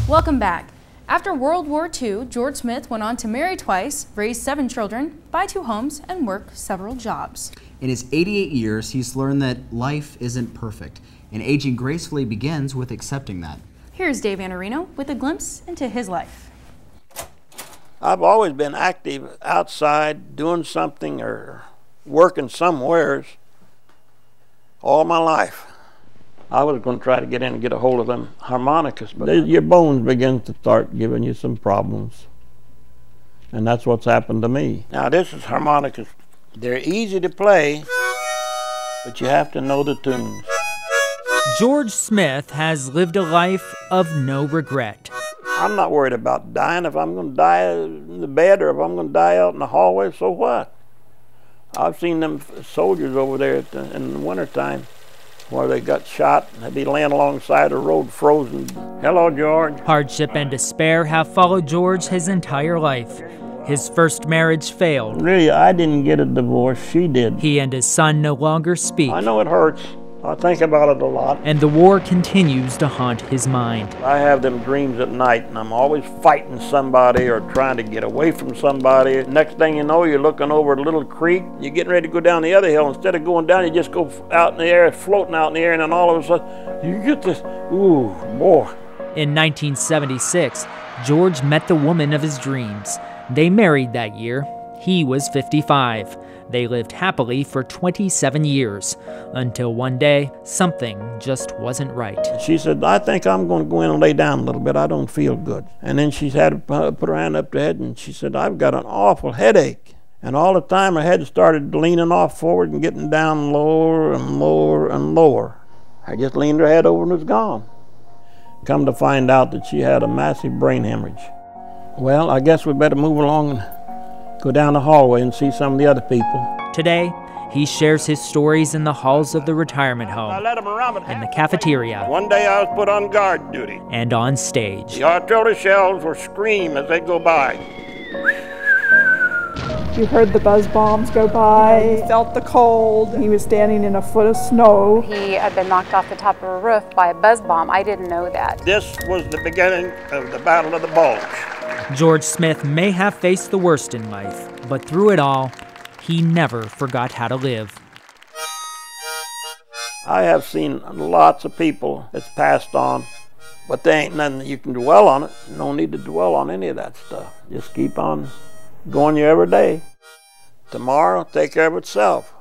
Welcome back. After World War II, George Smith went on to marry twice, raise 7 children, buy 2 homes, and work several jobs. In his 88 years, he's learned that life isn't perfect, and aging gracefully begins with accepting that. Here's Dave Annarino with a glimpse into his life. I've always been active outside, doing something or working somewheres all my life. I was going to try to get in and get a hold of them harmonicas, but your bones begin to start giving you some problems. And that's what's happened to me. Now this is harmonicas. They're easy to play, but you have to know the tunes. George Smith has lived a life of no regret. I'm not worried about dying. If I'm going to die in the bed or if I'm going to die out in the hallway, so what? I've seen them soldiers over there in the wintertime where they got shot and they'd be laying alongside the road frozen. Hello, George. Hardship and despair have followed George his entire life. His first marriage failed. Really, I didn't get a divorce. She did. He and his son no longer speak. I know it hurts. I think about it a lot. And the war continues to haunt his mind. I have them dreams at night, and I'm always fighting somebody or trying to get away from somebody. Next thing you know, you're looking over a little creek. You're getting ready to go down the other hill. Instead of going down, you just go out in the air, floating out in the air, and then all of a sudden, you get this, ooh, boy. In 1976, George met the woman of his dreams. They married that year. He was 55. They lived happily for 27 years, until one day, something just wasn't right. She said, I think I'm going to go in and lay down a little bit. I don't feel good. And then she had to put her hand up to her head, and she said, I've got an awful headache. And all the time her head started leaning off forward and getting down lower and lower and lower. I just leaned her head over and was gone. Come to find out that she had a massive brain hemorrhage. Well, I guess we better move along and go down the hallway and see some of the other people. Today, he shares his stories in the halls of the retirement home, in the cafeteria, One day I was put on guard duty. and on stage. The artillery shells were scream as they go by. You heard the buzz bombs go by, he felt the cold. He was standing in a foot of snow. He had been knocked off the top of a roof by a buzz bomb. I didn't know that. This was the beginning of the Battle of the Bulge. George Smith may have faced the worst in life, but through it all, he never forgot how to live. I have seen lots of people that's passed on, but there ain't nothing that you can dwell on it. No need to dwell on any of that stuff. Just keep on going your every day. Tomorrow, take care of itself.